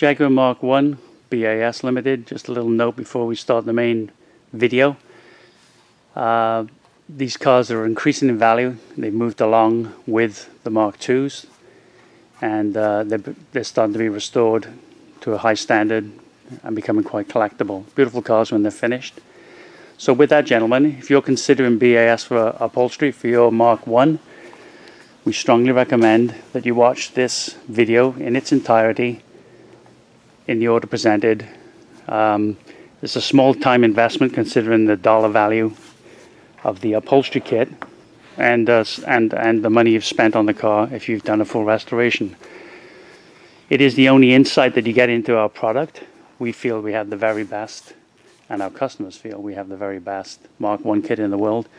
Jaguar Mark 1 BAS Limited. Just a little note before we start the main video. These cars are increasing in value. They've moved along with the Mark 2s, and they're starting to be restored to a high standard and becoming quite collectible. Beautiful cars when they're finished. So with that, gentlemen, if you're considering BAS for upholstery for your Mark 1, we strongly recommend that you watch this video in its entirety in the order presented. It's a small time investment considering the dollar value of the upholstery kit and the money you've spent on the car if you've done a full restoration. It is the only insight that you get into our product. We feel we have the very best, and our customers feel we have the very best Mark 1 kit in the world,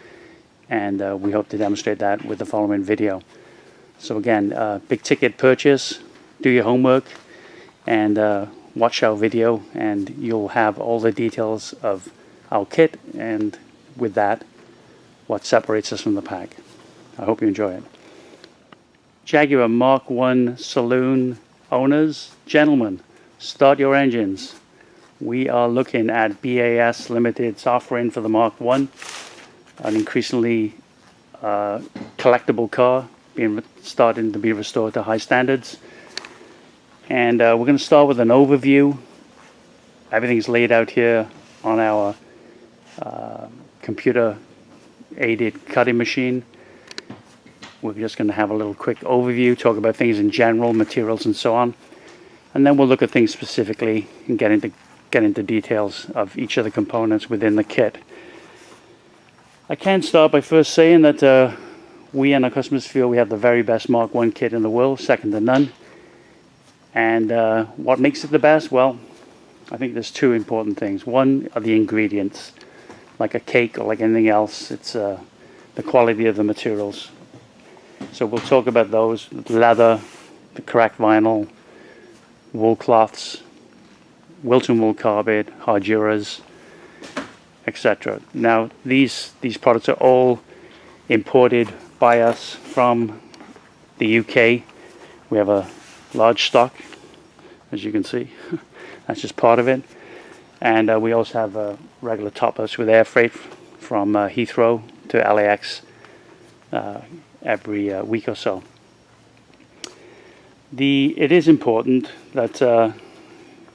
and we hope to demonstrate that with the following video. So again, big ticket purchase, do your homework, and watch our video, and you'll have all the details of our kit, and with that, what separates us from the pack. I hope you enjoy it. Jaguar Mark 1 Saloon owners, gentlemen, start your engines. We are looking at BAS Limited's offering for the Mark 1, an increasingly collectible car starting to be restored to high standards. And we're going to start with an overview. Everything's laid out here on our computer aided cutting machine. We're just going to have a little quick overview, talk about things in general, materials and so on, and then we'll look at things specifically and get into details of each of the components within the kit. I can start by first saying that we and our customers feel we have the very best Mark 1 kit in the world, second to none. And what makes it the best? Well, I think there's two important things. One are the ingredients. Like a cake or like anything else, it's the quality of the materials. So we'll talk about those: leather, the correct vinyl, wool cloths, Wilton wool carbide, Harduras, etc. Now these products are all imported by us from the UK. We have a large stock, as you can see. That's just part of it. And we also have regular top-ups with air freight from Heathrow to LAX every week or so. It is important that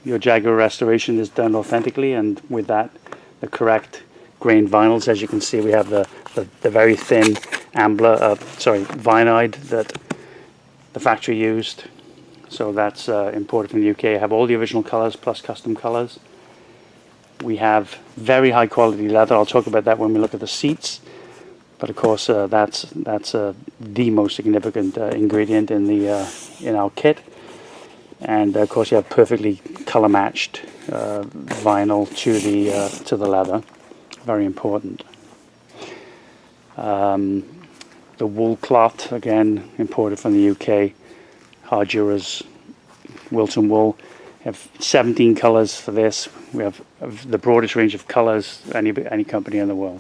your Jaguar restoration is done authentically, and with that, the correct grain vinyls. As you can see, we have the very thin vinide that the factory used. So that's imported from the UK. Have all the original colors plus custom colors. We have very high quality leather. I'll talk about that when we look at the seats. But of course, that's the most significant ingredient in our kit. And of course, you have perfectly color matched vinyl to the leather. Very important. The wool cloth, again, imported from the UK. Harduras, Wilton wool. We have 17 colors for this. We have the broadest range of colors any company in the world.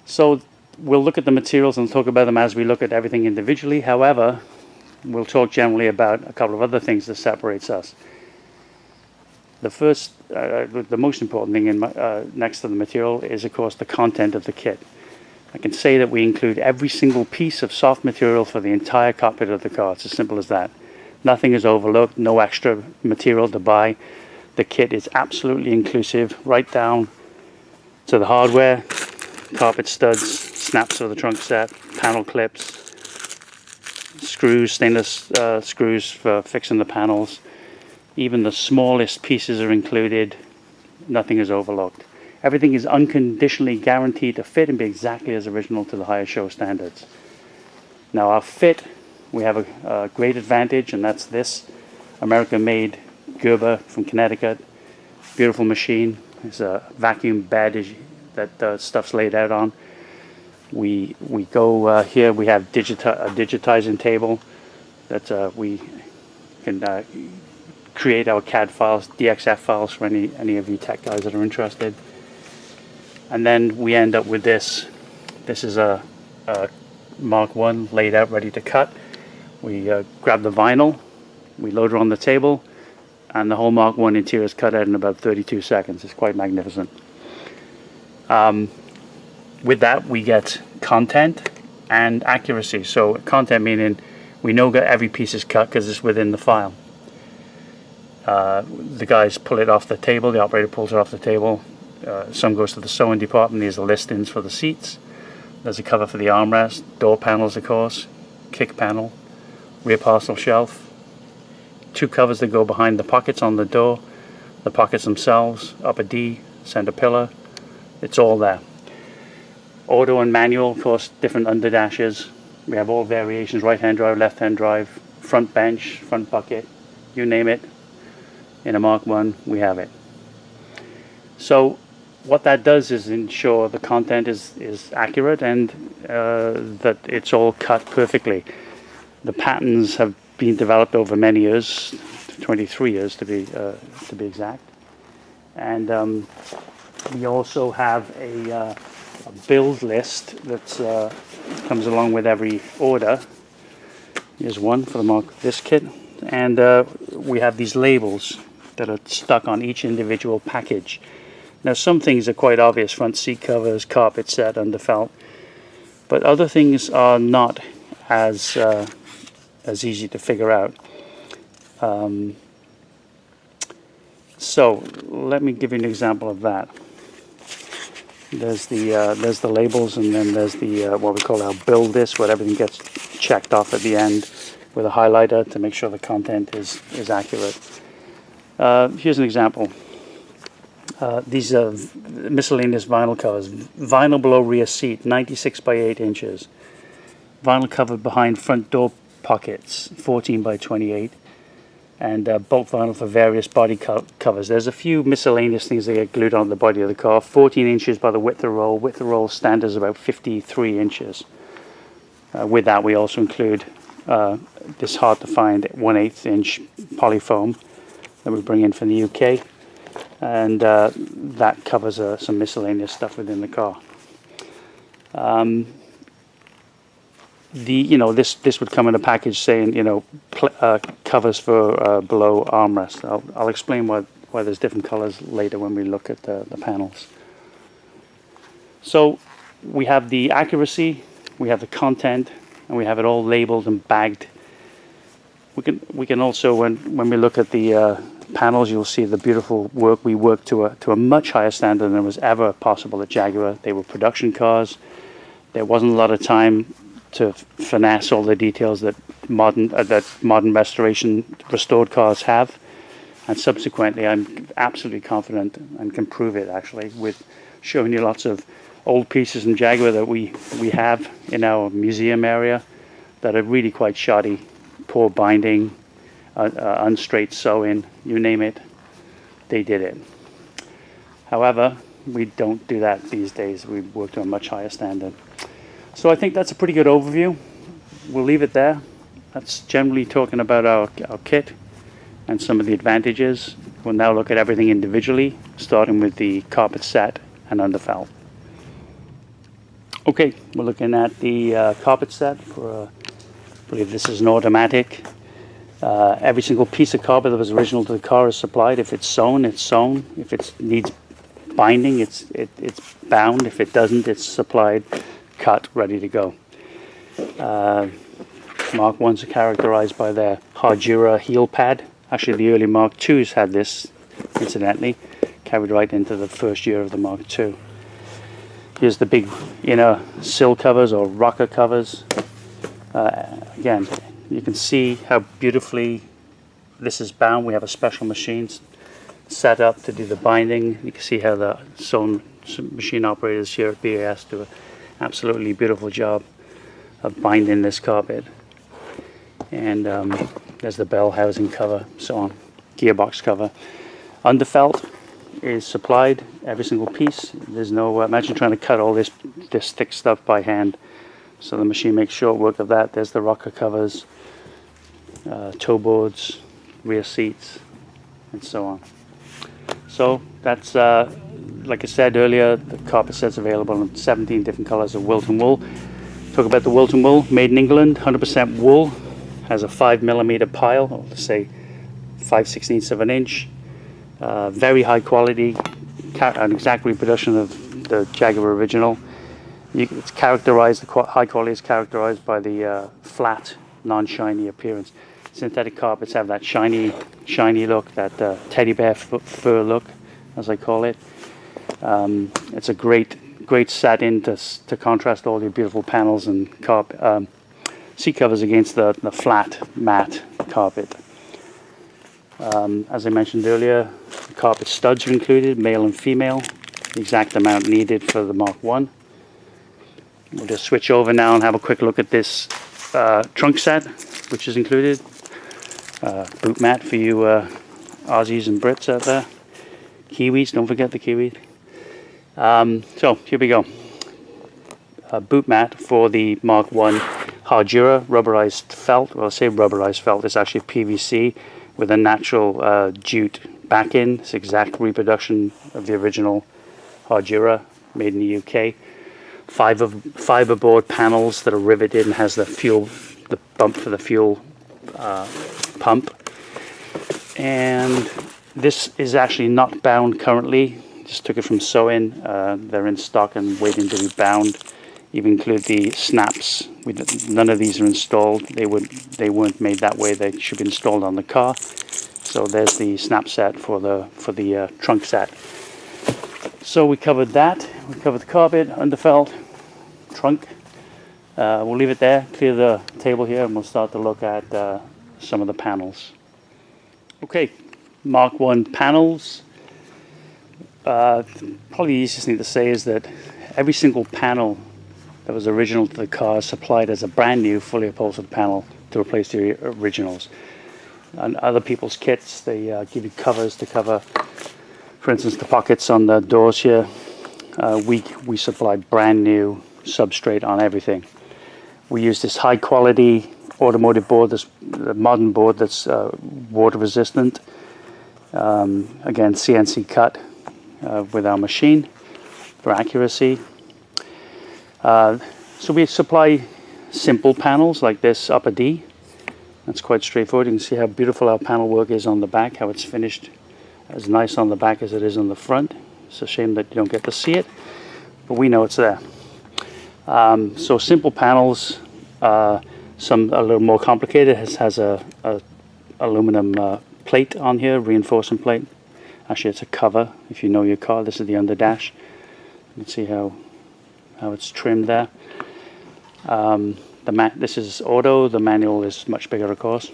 So we'll look at the materials and talk about them as we look at everything individually. However, we'll talk generally about a couple of other things that separates us. The first, the most important thing next to the material is, of course, the content of the kit. I can say that we include every single piece of soft material for the entire cockpit of the car. It's as simple as that. Nothing is overlooked, no extra material to buy. The kit is absolutely inclusive, right down to the hardware, carpet studs, snaps for the trunk set, panel clips, screws, stainless screws for fixing the panels. Even the smallest pieces are included. Nothing is overlooked. Everything is unconditionally guaranteed to fit and be exactly as original to the highest show standards. Now our fit, we have a great advantage, and that's this American-made Gerber from Connecticut. Beautiful machine. It's a vacuum bed that stuff's laid out on. We go here. We have a digitizing table that we can create our CAD files, DXF files for any of you tech guys that are interested. And then we end up with this. This is a Mark 1 laid out, ready to cut. We grab the vinyl, we load it on the table, and the whole Mark 1 interior is cut out in about 32 seconds. It's quite magnificent. With that, we get content and accuracy. So content meaning we know that every piece is cut because it's within the file. The guys pull it off the table, the operator pulls it off the table. Some goes to the sewing department. These are listings for the seats. There's a cover for the armrest, door panels of course, kick panel, rear parcel shelf, 2 covers that go behind the pockets on the door, the pockets themselves, upper D, center pillar, it's all there. Auto and manual, of course, different under dashes. We have all variations, right hand drive, left hand drive, front bench, front bucket, you name it. In a Mark 1 we have it. So what that does is ensure the content is accurate and that it's all cut perfectly. The patterns have been developed over many years, 23 years to be exact. And we also have a build list that comes along with every order. Here's one for the Mark this kit, and we have these labels that are stuck on each individual package. Now some things are quite obvious, front seat covers, carpet set, underfelt, but other things are not as easy to figure out. So let me give you an example of that. There's the labels, and then there's the what we call our build list, where everything gets checked off at the end with a highlighter to make sure the content is accurate. Here's an example. These are miscellaneous vinyl covers. Vinyl below rear seat, 96 by 8 inches. Vinyl cover behind front door pockets, 14 by 28. And bulk vinyl for various body covers. There's a few miscellaneous things that get glued on the body of the car. 14 inches by the width of roll. Width of roll standard is about 53 inches. With that, we also include this hard to find 1/8 inch polyfoam that we bring in from the UK, and that covers some miscellaneous stuff within the car. This would come in a package saying, covers for below armrest. I'll explain why there's different colors later when we look at the panels. So we have the accuracy, we have the content, and we have it all labeled and bagged. We can also, when we look at the panels, you'll see the beautiful work. We work to a much higher standard than was ever possible at Jaguar. They were production cars. There wasn't a lot of time to finesse all the details that modern restored cars have, and subsequently I'm absolutely confident and can prove it actually with showing you lots of old pieces from Jaguar that we have in our museum area that are really quite shoddy, poor binding, unstraight sewing, you name it, they did it. However, we don't do that these days. We work to a much higher standard. So I think that's a pretty good overview. We'll leave it there. That's generally talking about our kit and some of the advantages. We'll now look at everything individually, starting with the carpet set and underfelt. Okay, we're looking at the carpet set. I believe this is an automatic. Every single piece of carpet that was original to the car is supplied. If it's sewn, it's sewn. If it needs binding, it's bound. If it doesn't, it's supplied, cut, ready to go. Mark 1s are characterized by their Hardura heel pad. Actually, the early Mark 2s had this, incidentally, carried right into the first year of the Mark 2. Here's the big inner sill covers or rocker covers. Again, you can see how beautifully this is bound. We have a special machine set up to do the binding. You can see how the sewn machine operators here at BAS do an absolutely beautiful job of binding this carpet. And there's the bell housing cover, so on, gearbox cover. Underfelt is supplied, every single piece. There's no, imagine trying to cut all this thick stuff by hand. So the machine makes short work of that. There's the rocker covers, toe boards, rear seats, and so on. So that's, like I said earlier, the carpet set's available in 17 different colors of Wilton wool. Talk about the Wilton wool, made in England, 100% wool, has a 5mm pile, or let's say 5/16 of an inch. Very high quality, an exact reproduction of the Jaguar original. It's characterized, the high quality is characterized by the flat, non-shiny appearance. Synthetic carpets have that shiny look, that teddy bear fur look, as I call it. It's a great satin to contrast all your beautiful panels and seat covers against the flat, matte carpet. As I mentioned earlier, the carpet studs are included, male and female, the exact amount needed for the Mark 1. We'll just switch over now and have a quick look at this trunk set, which is included. Boot mat for you Aussies and Brits out there. Kiwis, don't forget the Kiwis. So here we go. A boot mat for the Mark 1 Hardura rubberized felt. Well, I say rubberized felt, it's actually PVC with a natural jute back-in. It's exact reproduction of the original Hardura made in the UK. Fiberboard panels that are riveted and has the bump for the fuel pump. And this is actually not bound currently. Just took it from sew-in. They're in stock and waiting to be bound. Even include the snaps. None of these are installed. They weren't made that way. They should be installed on the car. So there's the snap set for the trunk set. So we covered that. We covered the carpet, underfelt, trunk. We'll leave it there. Clear the table here, and we'll start to look at some of the panels. Okay, Mark 1 panels. Probably the easiest thing to say is that every single panel that was original to the car is supplied as a brand new fully upholstered panel to replace the originals. And other people's kits, they give you covers to cover, for instance, the pockets on the doors here. We supply brand new substrate on everything. We use this high quality automotive board, this modern board that's water resistant. Again, CNC cut with our machine for accuracy. So we supply simple panels like this upper D. That's quite straightforward. You can see how beautiful our panel work is on the back, how it's finished as nice on the back as it is on the front. It's a shame that you don't get to see it, but we know it's there. So simple panels, some a little more complicated. It has a aluminum plate on here, reinforcement plate. Actually, it's a cover. If you know your car, this is the under dash. You can see how it's trimmed there. This is auto. The manual is much bigger, of course.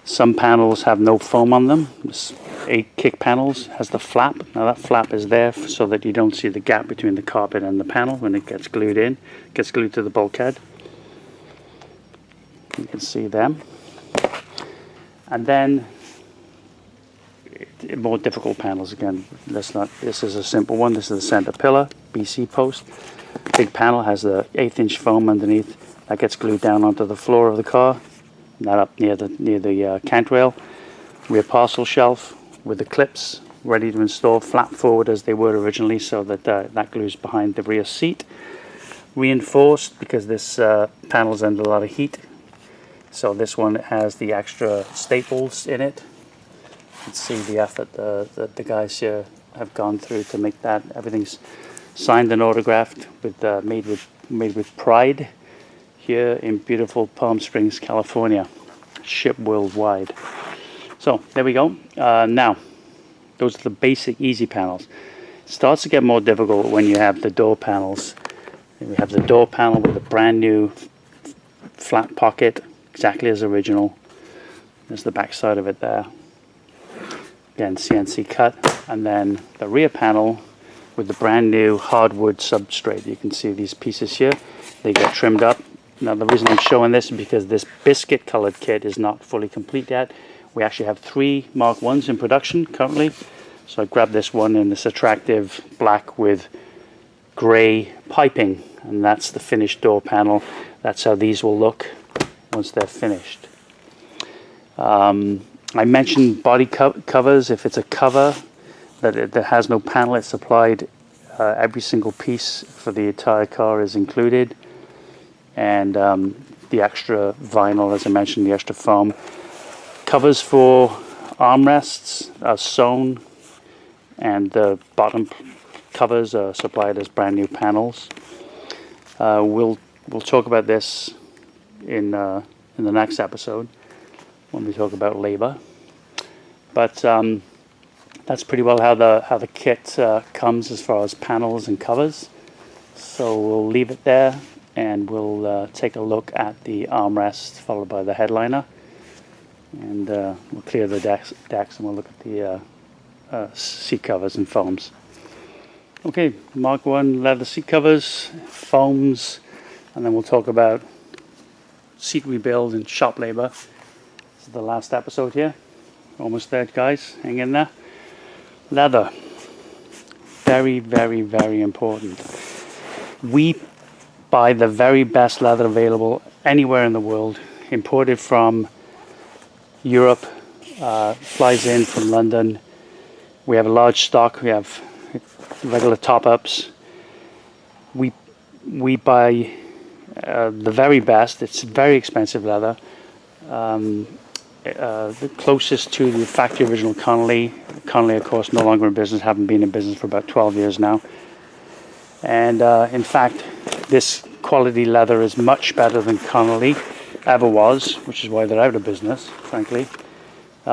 Some panels have no foam on them. This 8 kick panels has the flap. Now that flap is there so that you don't see the gap between the carpet and the panel when it gets glued in. It gets glued to the bulkhead. You can see them. And then more difficult panels again. This is a simple one. This is the center pillar, BC post. Big panel has the 1/8 inch foam underneath that gets glued down onto the floor of the car. That up near the cant rail. Rear parcel shelf with the clips ready to install, flap forward as they were originally, so that that glues behind the rear seat. Reinforced because this panel is under a lot of heat. So this one has the extra staples in it. You can see the effort that the guys here have gone through to make that. Everything's signed and autographed with made with pride here in beautiful Palm Springs, California. Shipped worldwide. So there we go. Now those are the basic easy panels. It starts to get more difficult when you have the door panels. We have the door panel with a brand new flat pocket, exactly as original. There's the back side of it there. Again, CNC cut. And then the rear panel with the brand new hardwood substrate. You can see these pieces here. They get trimmed up. Now the reason I'm showing this is because this biscuit colored kit is not fully complete yet. We actually have 3 Mark 1s in production currently. So I grabbed this one in this attractive black with gray piping, and that's the finished door panel. That's how these will look once they're finished. I mentioned body covers. If it's a cover that has no panel, it's supplied. Every single piece for the entire car is included, and the extra vinyl, as I mentioned, the extra foam. covers for armrests are sewn, and the bottom covers are supplied as brand new panels. We'll talk about this in the next episode when we talk about labor. But that's pretty well how the kit comes as far as panels and covers. So we'll leave it there, and we'll take a look at the armrest followed by the headliner, and we'll clear the decks and we'll look at the seat covers and foams. Okay, Mark 1 leather seat covers, foams, and then we'll talk about seat rebuild and shop labor. This is the last episode here. Almost there, guys. Hang in there. Leather. Very, very, very important. We buy the very best leather available anywhere in the world, imported from Europe, flies in from London. We have a large stock. We have regular top-ups. We buy the very best. It's very expensive leather. The closest to the factory original Connolly. Connolly, of course, no longer in business. Haven't been in business for about 12 years now. And in fact, this quality leather is much better than Connolly ever was, which is why they're out of business, frankly. We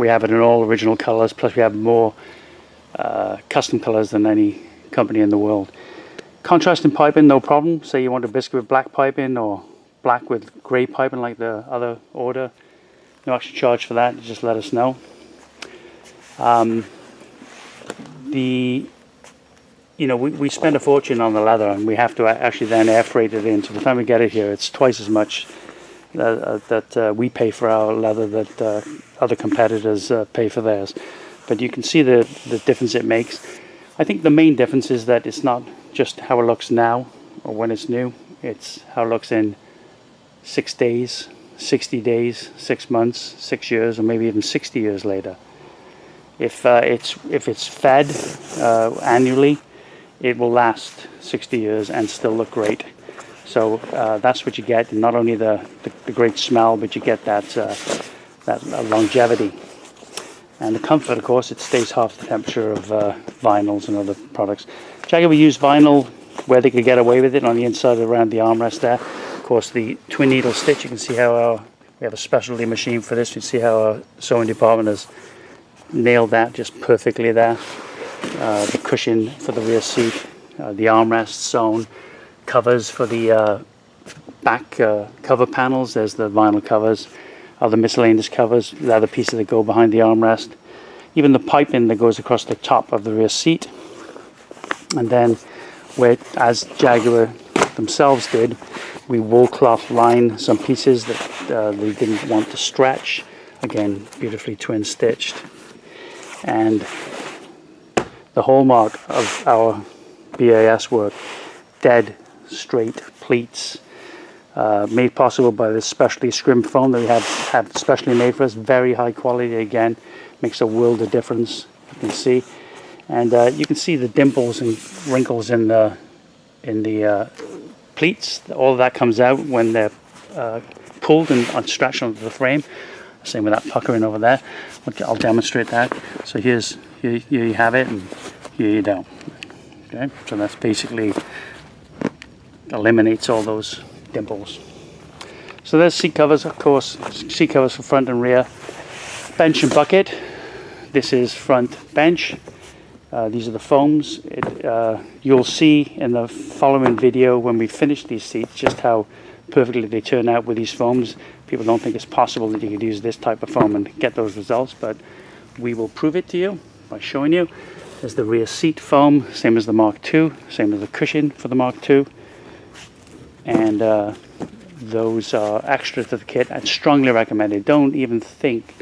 have it in all original colors, plus we have more custom colors than any company in the world. Contrasting piping, no problem. Say you want a biscuit with black piping or black with grey piping like the other order. No extra charge for that, just let us know. We spend a fortune on the leather, and we have to actually then air freight it in. So by the time we get it here, it's twice as much that we pay for our leather that other competitors pay for theirs. But you can see the difference it makes. I think the main difference is that it's not just how it looks now or when it's new. It's how it looks in 6 days, 60 days, 6 months, 6 years, or maybe even 60 years later. If it's fed annually, it will last 60 years and still look great. So that's what you get. Not only the great smell, but you get that longevity. And the comfort, of course, it stays half the temperature of vinyls and other products. Jaguar used vinyl where they could get away with it on the inside around the armrest there. Of course, the twin needle stitch, you can see how we have a specialty machine for this. You can see how our sewing department has nailed that just perfectly there. The cushion for the rear seat, the armrest sewn, covers for the back cover panels. There's the vinyl covers, other miscellaneous covers, leather pieces that go behind the armrest, even the piping that goes across the top of the rear seat. And then, as Jaguar themselves did, we wool cloth line some pieces that they didn't want to stretch. Again, beautifully twin stitched. And the hallmark of our BAS work, dead straight pleats, made possible by this specialty scrim foam that we have specially made for us. Very high quality, again, makes a world of difference, you can see. And you can see the dimples and wrinkles in the pleats. All of that comes out when they're pulled and stretched onto the frame. Same with that puckering over there. I'll demonstrate that. So here you have it, and here you don't. Okay, so that's basically eliminates all those dimples. So there's seat covers, of course. Seat covers for front and rear. Bench and bucket. This is front bench. These are the foams. You'll see in the following video when we finish these seats just how perfectly they turn out with these foams. People don't think it's possible that you could use this type of foam and get those results, but we will prove it to you by showing you. There's the rear seat foam, same as the Mark II, same as the cushion for the Mark II. And those are extra to the kit and strongly recommended. Don't even think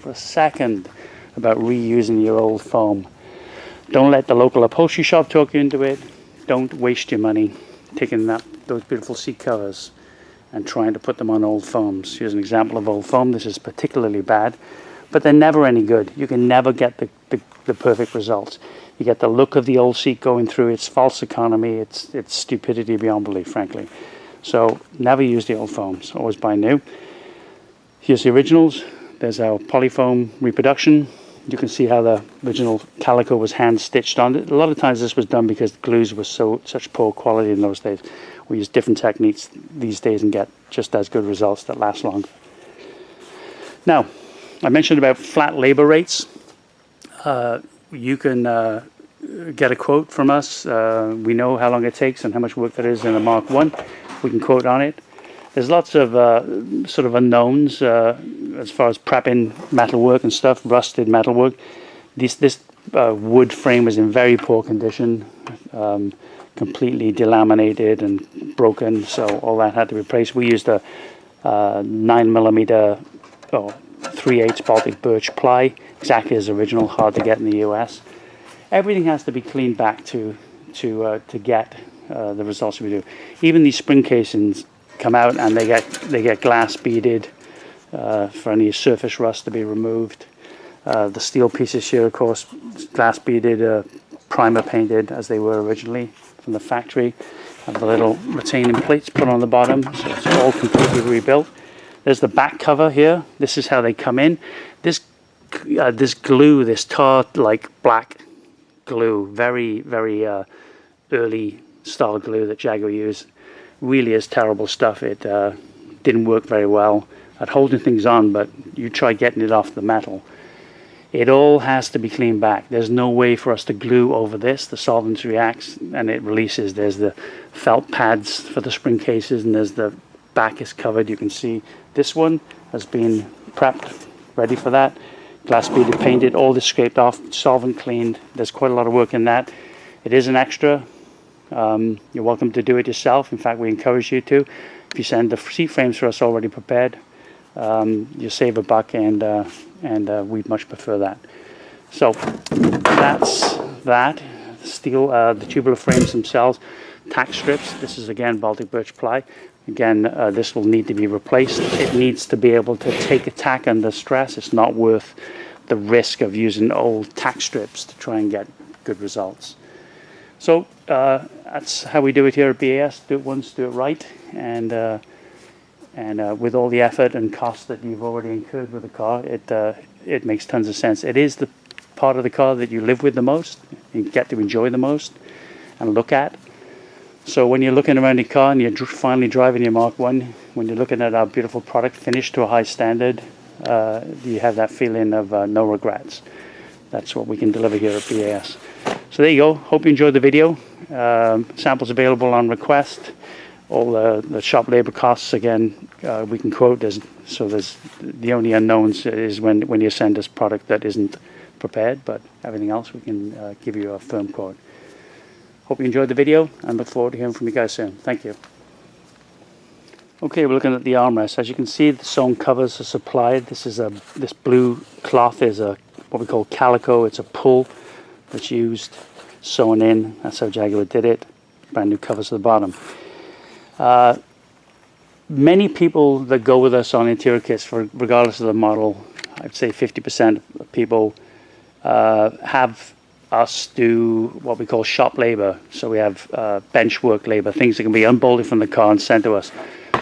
for a second about reusing your old foam. Don't let the local upholstery shop talk you into it. Don't waste your money taking those beautiful seat covers and trying to put them on old foams. Here's an example of old foam. This is particularly bad, but they're never any good. You can never get the perfect results. You get the look of the old seat going through. It's false economy. It's stupidity beyond belief, frankly. So never use the old foams. Always buy new. Here's the originals. There's our polyfoam reproduction. You can see how the original calico was hand stitched on it. A lot of times this was done because glues were such poor quality in those days. We use different techniques these days and get just as good results that last long. Now, I mentioned about flat labor rates. You can get a quote from us. We know how long it takes and how much work there is in a Mark 1. We can quote on it. There's lots of sort of unknowns as far as prepping metalwork and stuff, rusted metalwork. This wood frame was in very poor condition, completely delaminated and broken, so all that had to be replaced. We used a 9mm 3/8 Baltic birch ply, exactly as original, hard to get in the US. Everything has to be cleaned back to get the results we do. Even these spring casings come out and they get glass beaded for any surface rust to be removed. The steel pieces here, of course, glass beaded, primer painted as they were originally from the factory. Have the little retaining plates put on the bottom, so it's all completely rebuilt. There's the back cover here. This is how they come in. This glue, this tar-like black glue, very early style glue that Jaguar used, really is terrible stuff. It didn't work very well at holding things on, but you try getting it off the metal. It all has to be cleaned back. There's no way for us to glue over this. The solvent reacts and it releases. There's the felt pads for the spring cases, and there's the back is covered. You can see this one has been prepped, ready for that. Glass beaded, painted, all this scraped off, solvent cleaned. There's quite a lot of work in that. It is an extra. You're welcome to do it yourself. In fact, we encourage you to. If you send the seat frames for us already prepared, you save a buck, and we'd much prefer that. So that's that. Steel, the tubular frames themselves, tack strips. This is again Baltic birch ply. Again, this will need to be replaced. It needs to be able to take a tack under stress. It's not worth the risk of using old tack strips to try and get good results. So that's how we do it here at BAS. Do it once, do it right, and with all the effort and cost that you've already incurred with the car, it makes tons of sense. It is the part of the car that you live with the most, you get to enjoy the most, and look at. So when you're looking around your car and you're finally driving your Mark 1, when you're looking at our beautiful product finished to a high standard, you have that feeling of no regrets. That's what we can deliver here at BAS. So there you go. Hope you enjoyed the video. Samples available on request. All the shop labor costs, again, we can quote. There's the only unknowns is when you send us product that isn't prepared, but everything else we can give you a firm quote. Hope you enjoyed the video and look forward to hearing from you guys soon. Thank you. Okay, we're looking at the armrest. As you can see, the sewn covers are supplied. This blue cloth is what we call calico. It's a pull that's used, sewn in. That's how Jaguar did it. Brand new covers at the bottom. Many people that go with us on interior kits, regardless of the model, I'd say 50% of people have us do what we call shop labor. So we have bench work labor, things that can be unbolted from the car and sent to us.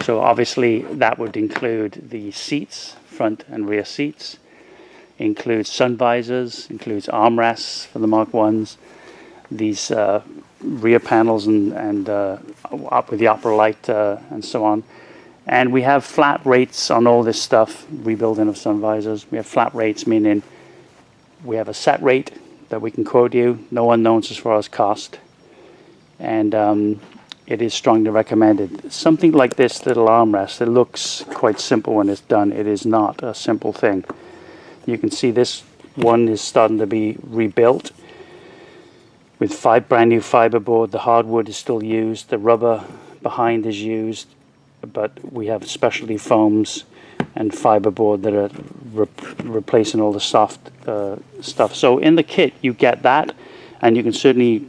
So obviously that would include the seats, front and rear seats, includes sun visors, includes armrests for the Mark 1s, these rear panels and up with the upper light and so on. And we have flat rates on all this stuff, rebuilding of sun visors. We have flat rates, meaning we have a set rate that we can quote you, no unknowns as far as cost, and it is strongly recommended. Something like this little armrest, it looks quite simple when it's done. It is not a simple thing. You can see this one is starting to be rebuilt with brand new fiberboard. The hardwood is still used, the rubber behind is used, but we have specialty foams and fiberboard that are replacing all the soft stuff. So in the kit you get that, and you can certainly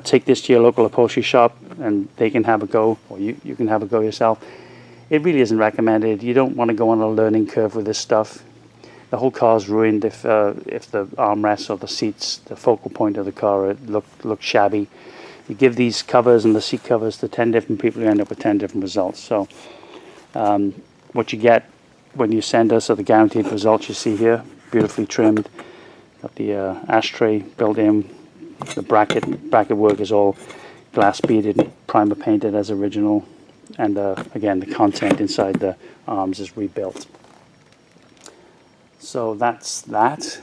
take this to your local upholstery shop and they can have a go, or you can have a go yourself. It really isn't recommended. You don't want to go on a learning curve with this stuff. The whole car's ruined if the armrests or the seats, the focal point of the car, look shabby. You give these covers and the seat covers to 10 different people, you end up with 10 different results. So what you get when you send us are the guaranteed results you see here, beautifully trimmed. Got the ashtray built in. The bracket work is all glass beaded, primer painted as original, and again the content inside the arms is rebuilt. So that's that.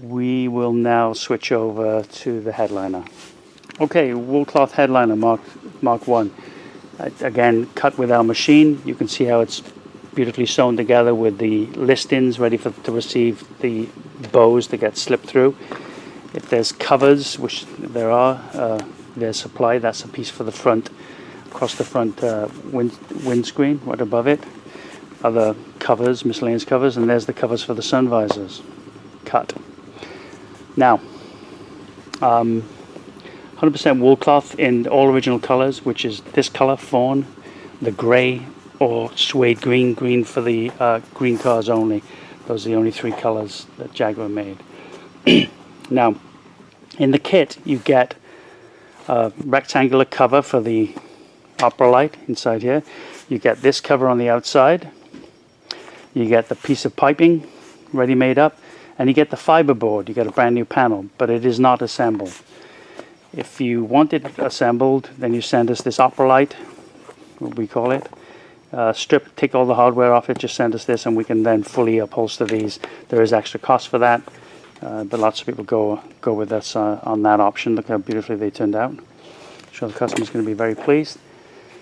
We will now switch over to the headliner. Okay, wool cloth headliner Mark 1. Again, cut with our machine. You can see how it's beautifully sewn together with the listings ready to receive the bows that get slipped through. If there's covers, which there are, there's supply. That's a piece for the front, across the front windscreen, right above it. Other covers, miscellaneous covers, and there's the covers for the sun visors. Cut. Now, 100% wool cloth in all original colors, which is this color, fawn, the gray, or suede green. Green for the green cars only. Those are the only 3 colors that Jaguar made. Now, in the kit, you get a rectangular cover for the opera light inside here. You get this cover on the outside. You get the piece of piping ready made up, and you get the fiber board. You get a brand new panel, but it is not assembled. If you want it assembled, then you send us this opera light, what we call it. Take all the hardware off it, just send us this, and we can then fully upholster these. There is extra cost for that, but lots of people go with us on that option. Look how beautifully they turned out. I'm sure the customer's going to be very pleased.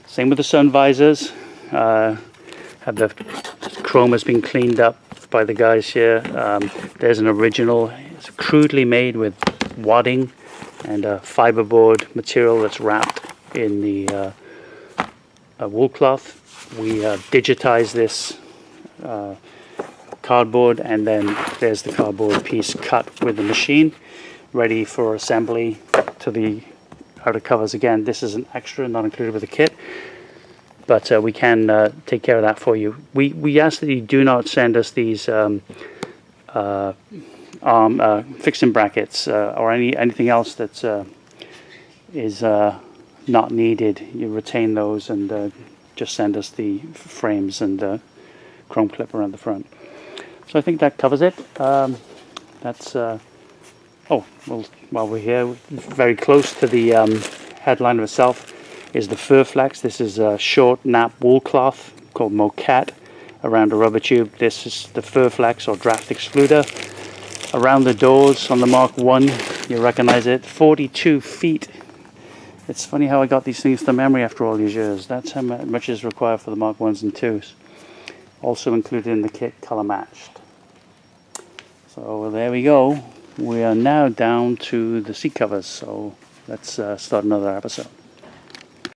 Same with the sun visors. Have the chrome has been cleaned up by the guys here. There's an original. It's crudely made with wadding and a fiberboard material that's wrapped in the wool cloth. We digitize this cardboard, and then there's the cardboard piece cut with the machine, ready for assembly to the outer covers. Again, this is an extra, not included with the kit, but we can take care of that for you. We ask that you do not send us these fixing brackets or anything else that is not needed. You retain those and just send us the frames and chrome clip around the front. So I think that covers it. That's oh well, while we're here, very close to the headliner itself is the fur flex. This is a short nap wool cloth called moquette around a rubber tube. This is the fur flex or draft excluder. Around the doors on the Mark 1, you recognize it, 42 feet. It's funny how I got these things to memory after all these years. That's how much is required for the Mark 1s and 2s. Also included in the kit, color matched. So there we go. We are now down to the seat covers. So let's start another episode.